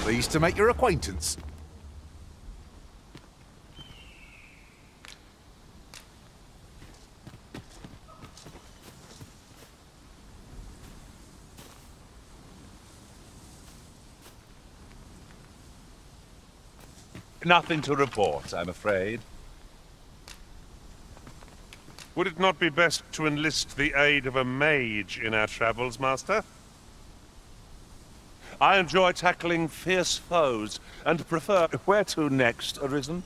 Pleased to make your acquaintance. Nothing to report, I'm afraid. Would it not be best to enlist the aid of a mage in our travels, Master? I enjoy tackling fierce foes, and prefer... Where to next, Arisen?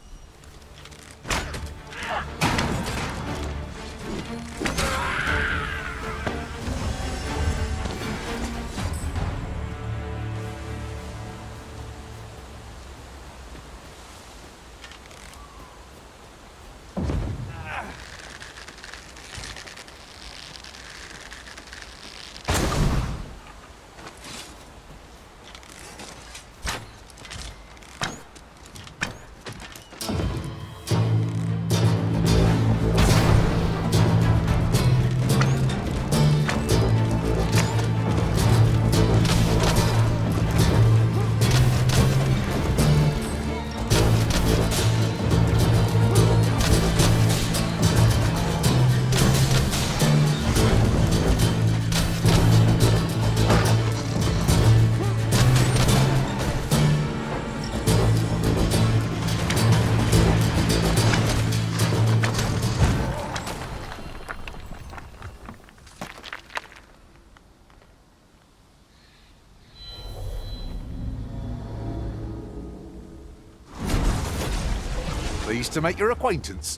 Pleased to make your acquaintance.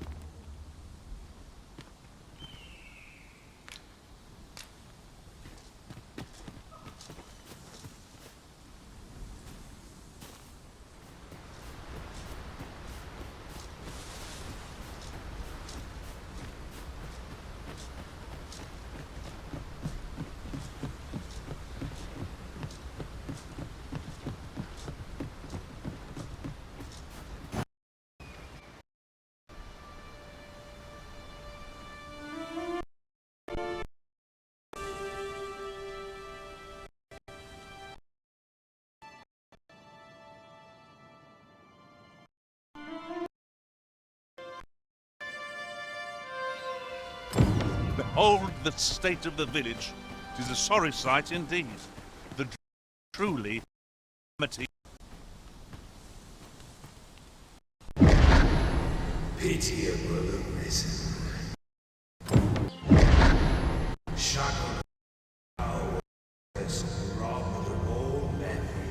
Behold the state of the village. 'Tis a sorry sight indeed. The truly calamity. Pitiable Arisen. Shackled now as robbed of all Melve.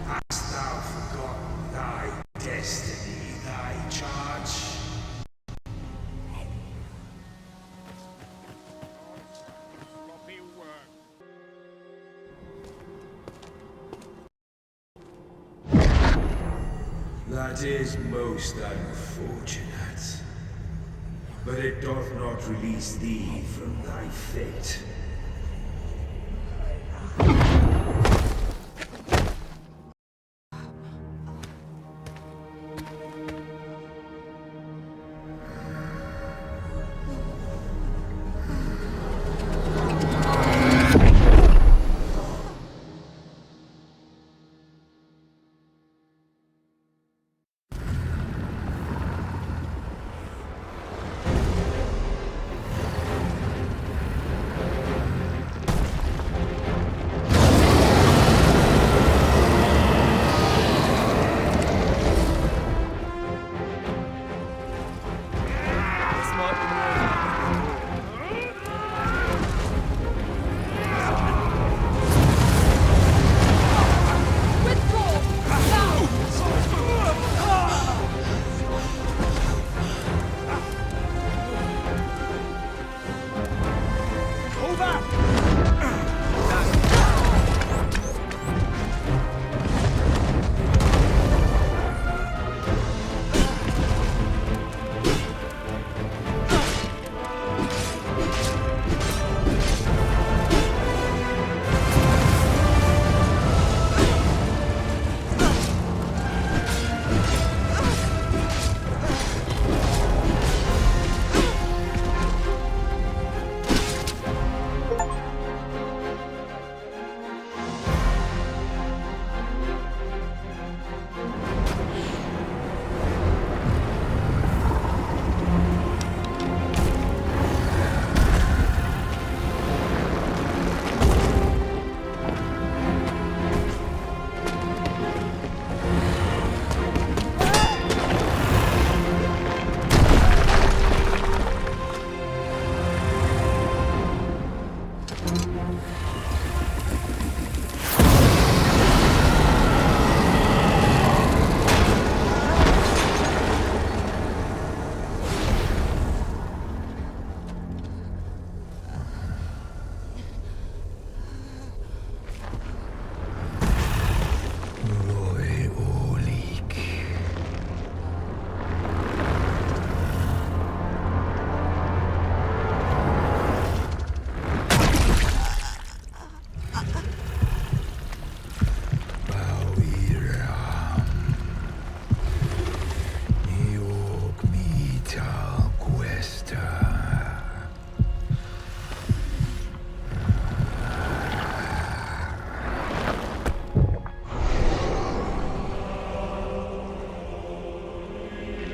Hast thou forgotten thy destiny, thy charge? That is most unfortunate. But it doth not release thee from thy fate. Vital Questa.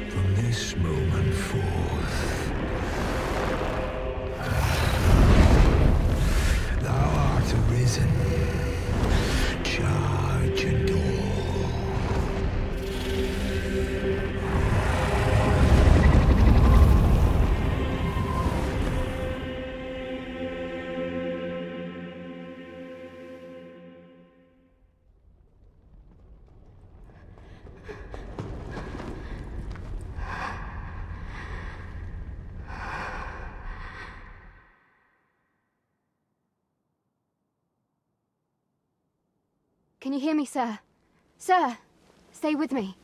From this moment forth, thou art arisen. Charge and all. Can you hear me, sir? Sir, stay with me.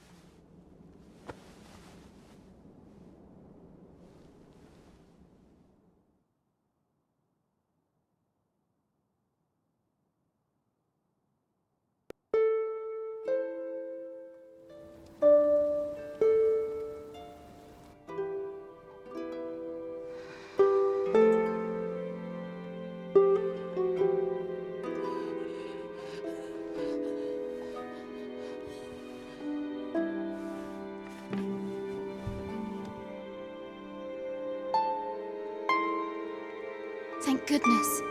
Thank goodness.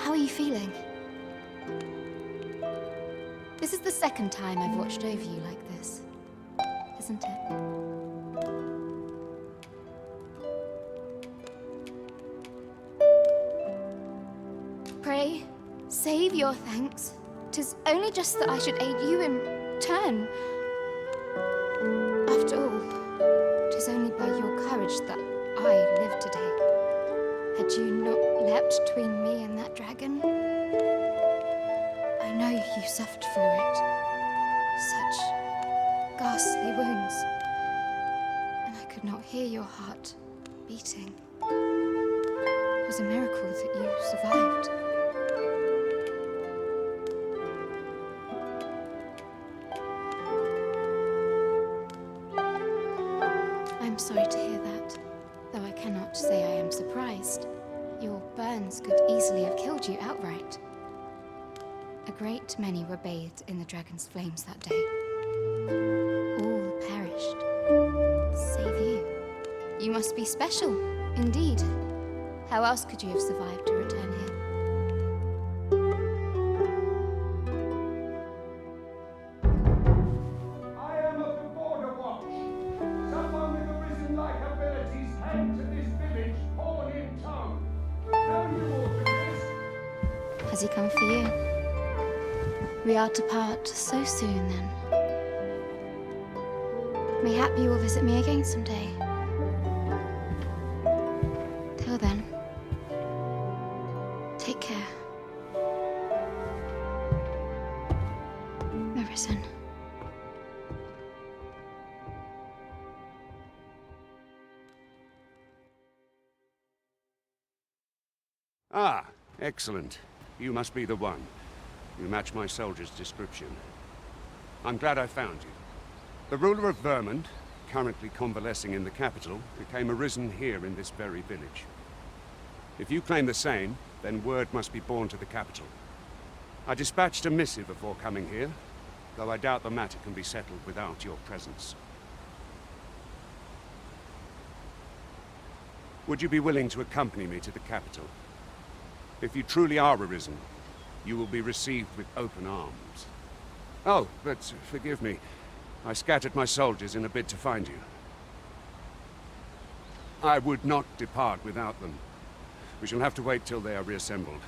How are you feeling? This is the second time I've watched over you like this, isn't it? Pray, save your thanks. 'Tis only just that I should aid you in turn. After all, 'tis only by your courage that I live today. Had you not leapt between me and that dragon, I know you suffered for it. Such ghastly wounds. And I could not hear your heart beating. It was a miracle that you survived. I'm sorry to hear that, though I cannot say I am surprised. Your burns could easily have killed you outright. A great many were bathed in the dragon's flames that day. All perished, save you. You must be special, indeed. How else could you have survived to return here? I am of the Border Watch. Someone with Arisen-like abilities came to this village, horn in tow. Know you all do this? Has he come for you? We are to part so soon, then. Mayhap you will visit me again someday. Till then, take care. Arisen. Ah, excellent. You must be the one. You match my soldier's description. I'm glad I found you. The ruler of Vermund, currently convalescing in the capital, became arisen here in this very village. If you claim the same, then word must be borne to the capital. I dispatched a missive before coming here, though I doubt the matter can be settled without your presence. Would you be willing to accompany me to the capital? If you truly are arisen, you will be received with open arms. Oh, but forgive me. I scattered my soldiers in a bid to find you. I would not depart without them. We shall have to wait till they are reassembled.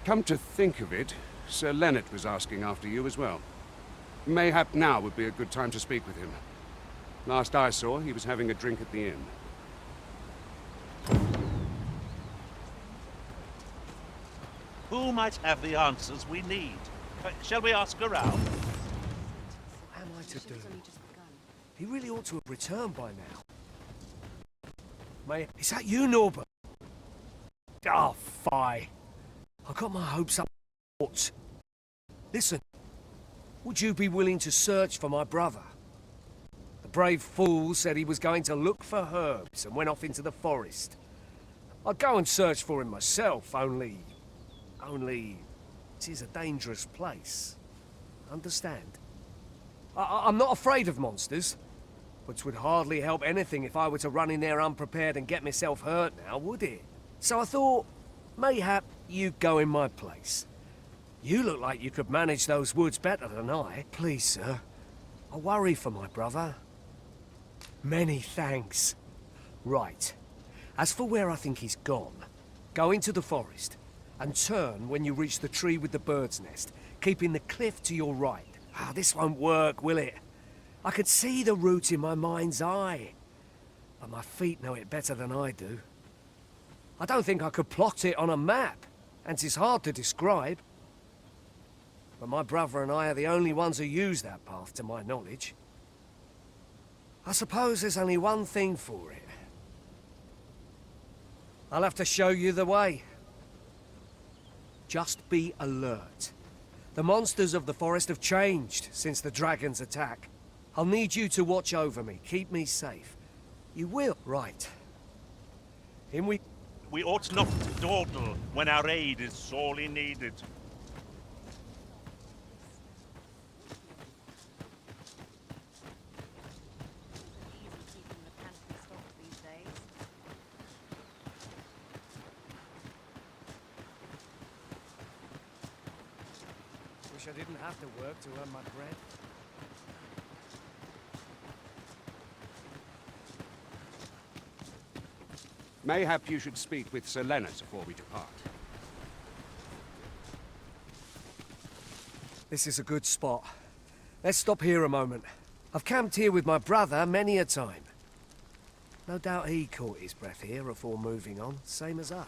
Come to think of it, Sir Leonard was asking after you as well. Mayhap now would be a good time to speak with him. Last I saw, he was having a drink at the inn. Who might have the answers we need? Shall we ask around? What am I to do? He really ought to have returned by now. Mate, is that you, Norbert? Oh, fie. I got my hopes up. Listen, would you be willing to search for my brother? The brave fool said he was going to look for herbs and went off into the forest. I'd go and search for him myself, only... it is a dangerous place. Understand? I'm not afraid of monsters, but 'twould hardly help anything if I were to run in there unprepared and get myself hurt now, would it? So I thought, mayhap you'd go in my place. You look like you could manage those woods better than I. Please, sir, I worry for my brother. Many thanks. Right. As for where I think he's gone, go into the forest and turn when you reach the tree with the bird's nest, keeping the cliff to your right. This won't work, will it? I could see the route in my mind's eye, but my feet know it better than I do. I don't think I could plot it on a map, and 'tis hard to describe. But my brother and I are the only ones who use that path, to my knowledge. I suppose there's only one thing for it. I'll have to show you the way. Just be alert. The monsters of the forest have changed since the dragon's attack. I'll need you to watch over me, keep me safe. You will, right. In we... We ought not to dawdle when our aid is sorely needed. Wish I didn't have to work to earn my bread. Mayhap you should speak with Sir Leonard before we depart. This is a good spot. Let's stop here a moment. I've camped here with my brother many a time. No doubt he caught his breath here before moving on, same as us.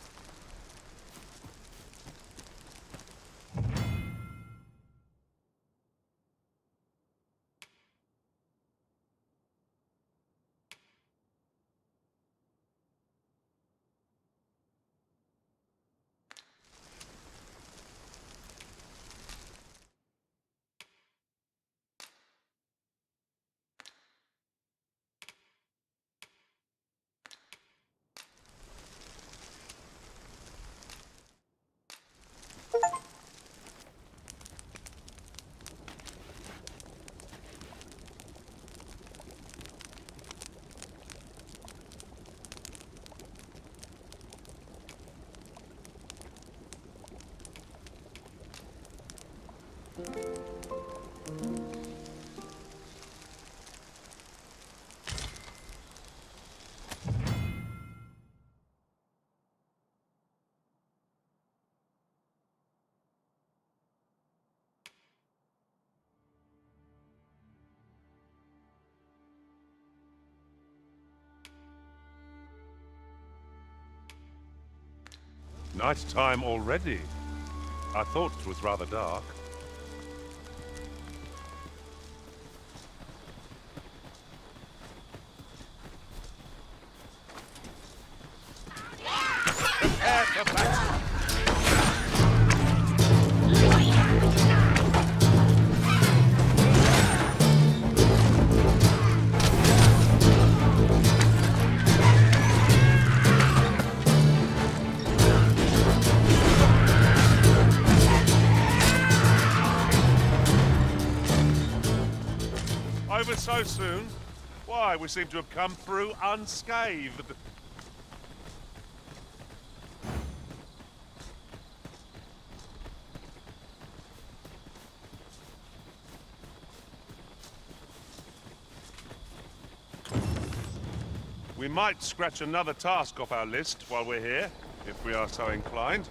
Night time already. I thought it was rather dark. Prepare for battle! Over so soon? Why, we seem to have come through unscathed. We might scratch another task off our list while we're here, if we are so inclined.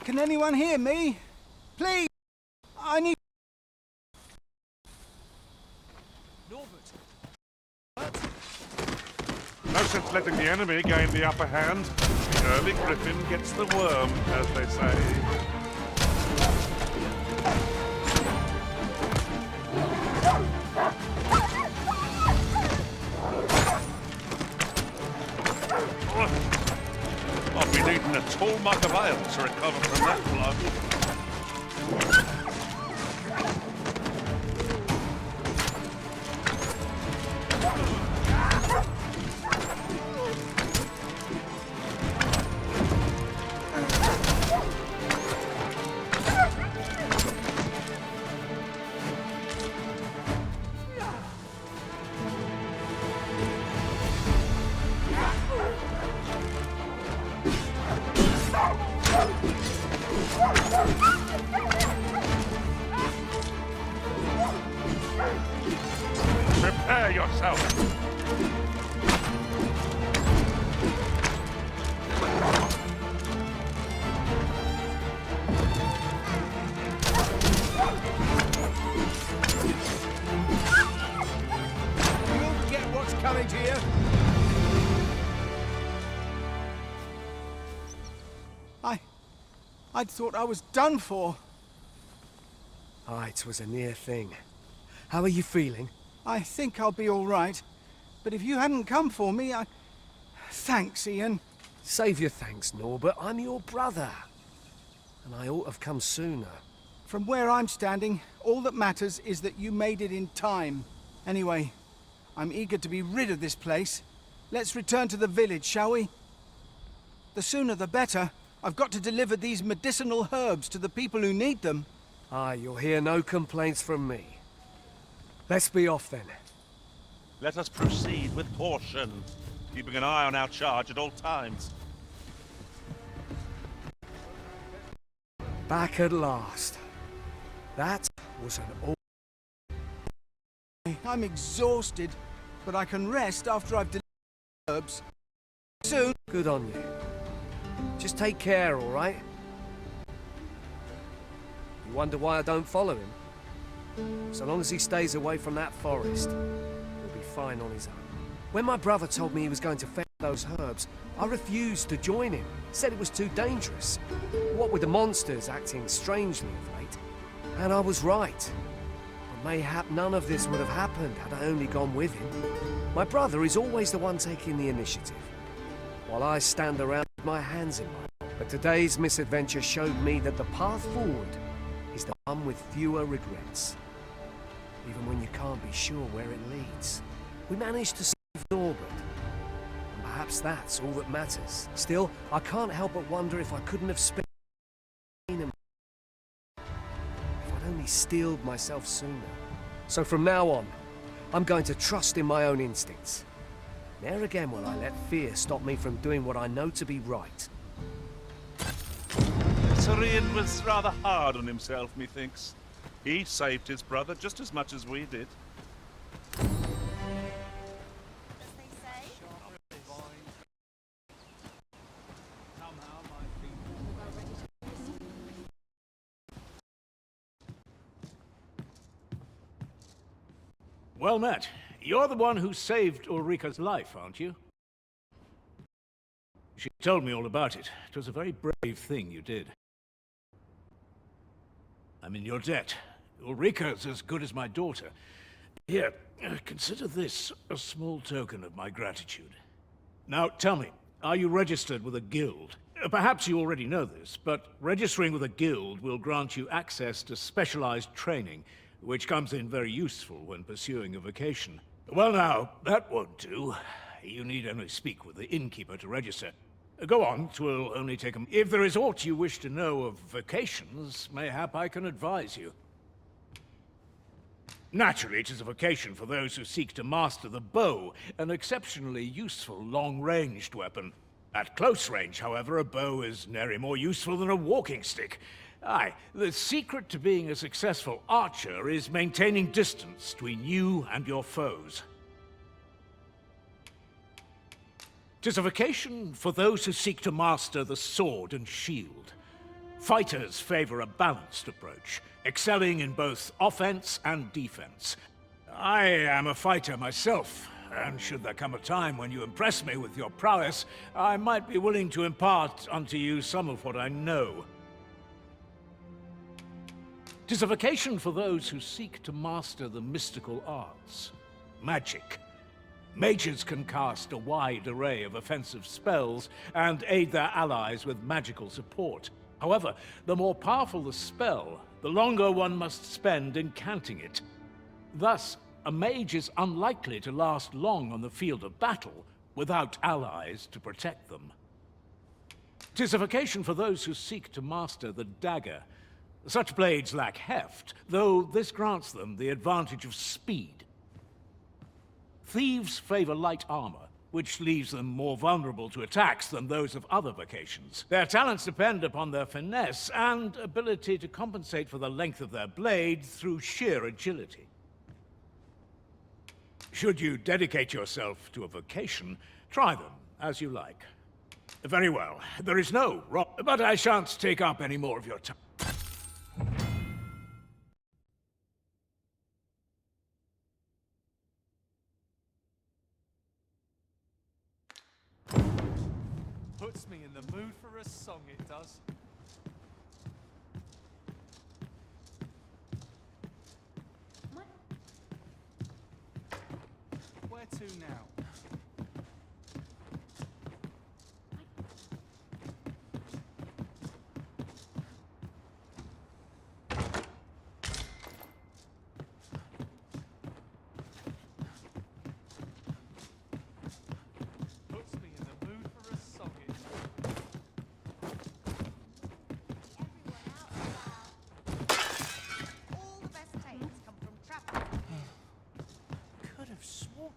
Can anyone hear me? Please! I need... Norbert! No sense letting the enemy gain the upper hand. The early griffin gets the worm, as they say. You'll get what's coming to you. I'd thought I was done for. Ah, it was a near thing. How are you feeling? I think I'll be all right. But if you hadn't come for me, Thanks, Ian. Save your thanks, Norbert. I'm your brother. And I ought to have come sooner. From where I'm standing, all that matters is that you made it in time. Anyway, I'm eager to be rid of this place. Let's return to the village, shall we? The sooner the better. I've got to deliver these medicinal herbs to the people who need them. Ah, you'll hear no complaints from me. Let's be off then. Let us proceed with caution, keeping an eye on our charge at all times. Back at last. That was an I'm exhausted, but I can rest after I've delivered the herbs. Soon. Good on you. Just take care, all right? You wonder why I don't follow him? So long as he stays away from that forest, he'll be fine on his own. When my brother told me he was going to fetch those herbs, I refused to join him. Said it was too dangerous. What with the monsters acting strangely of late. And I was right. But mayhap none of this would have happened had I only gone with him. My brother is always the one taking the initiative, while I stand around with my hands in my. But today's misadventure showed me that the path forward is the one with fewer regrets. Even when you can't be sure where it leads. We managed to save Norbert. And perhaps that's all that matters. Still, I can't help but wonder if I couldn't have spent him. If I'd only steeled myself sooner. So from now on, I'm going to trust in my own instincts. Ne'er again will I let fear stop me from doing what I know to be right. Arisen was rather hard on himself, methinks. He saved his brother just as much as we did. Well met. You're the one who saved Ulrika's life, aren't you? She told me all about it. It was a very brave thing you did. I'm in your debt. Ulrika's as good as my daughter. Here, consider this a small token of my gratitude. Now, tell me, are you registered with a guild? Perhaps you already know this, but registering with a guild will grant you access to specialized training, which comes in very useful when pursuing a vocation. Well now, that won't do. You need only speak with the innkeeper to register. Go on, 'twill only take a... If there is aught you wish to know of vocations, mayhap I can advise you. Naturally, it is a vocation for those who seek to master the bow, an exceptionally useful long-ranged weapon. At close range, however, a bow is nary more useful than a walking stick. Aye, the secret to being a successful archer is maintaining distance between you and your foes. 'Tis a vocation for those who seek to master the sword and shield. Fighters favor a balanced approach, excelling in both offense and defense. I am a fighter myself, and should there come a time when you impress me with your prowess, I might be willing to impart unto you some of what I know. 'Tis a vocation for those who seek to master the mystical arts, magic. Mages can cast a wide array of offensive spells and aid their allies with magical support. However, the more powerful the spell, the longer one must spend incanting it. Thus, a mage is unlikely to last long on the field of battle without allies to protect them. 'Tis a vocation for those who seek to master the dagger. Such blades lack heft, though this grants them the advantage of speed. Thieves favor light armor, which leaves them more vulnerable to attacks than those of other vocations. Their talents depend upon their finesse and ability to compensate for the length of their blade through sheer agility. Should you dedicate yourself to a vocation, try them as you like. Very well, there is no wrong, but I shan't take up any more of your time. Puts me in the mood for a song, it does. Where to now?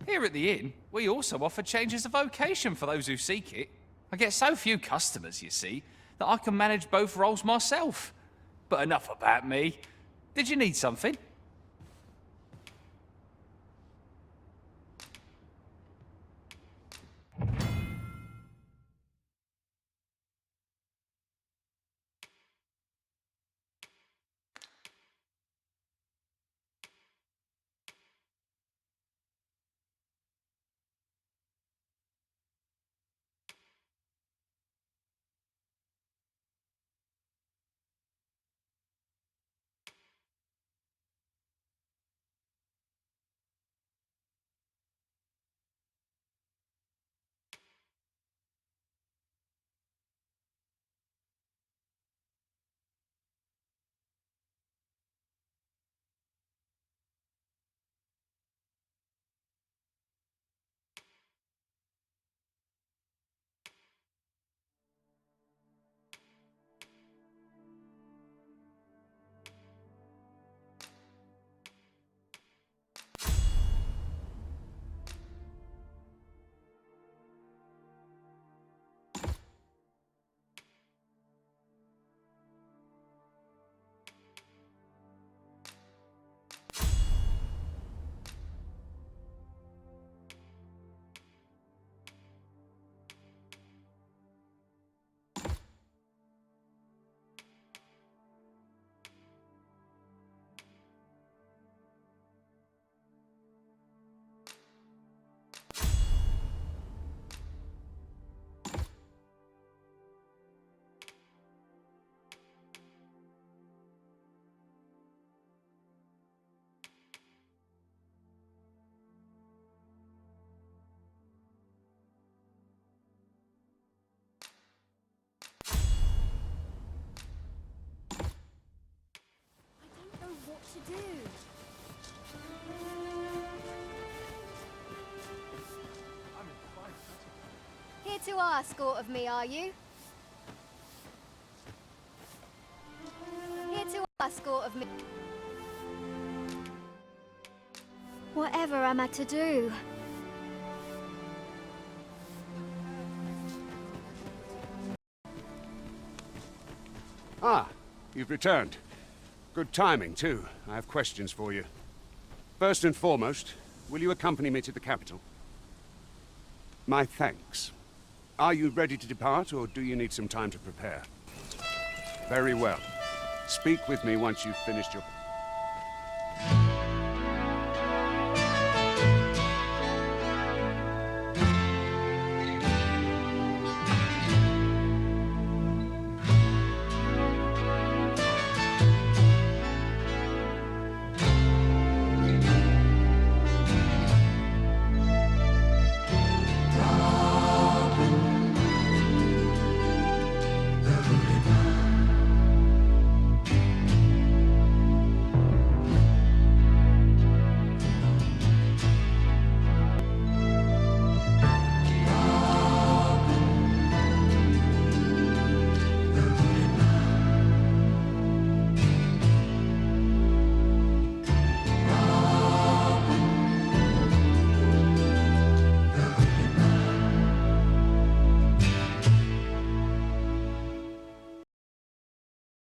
Here at the inn, we also offer changes of vocation for those who seek it. I get so few customers, you see, that I can manage both roles myself. But enough about me. Did you need something? To do. Here to ask aught of me, are you? Here to ask aught of me. Whatever am I to do? Ah, you've returned. Good timing, too. I have questions for you. First and foremost, will you accompany me to the capital? My thanks. Are you ready to depart, or do you need some time to prepare? Very well. Speak with me once you've finished your...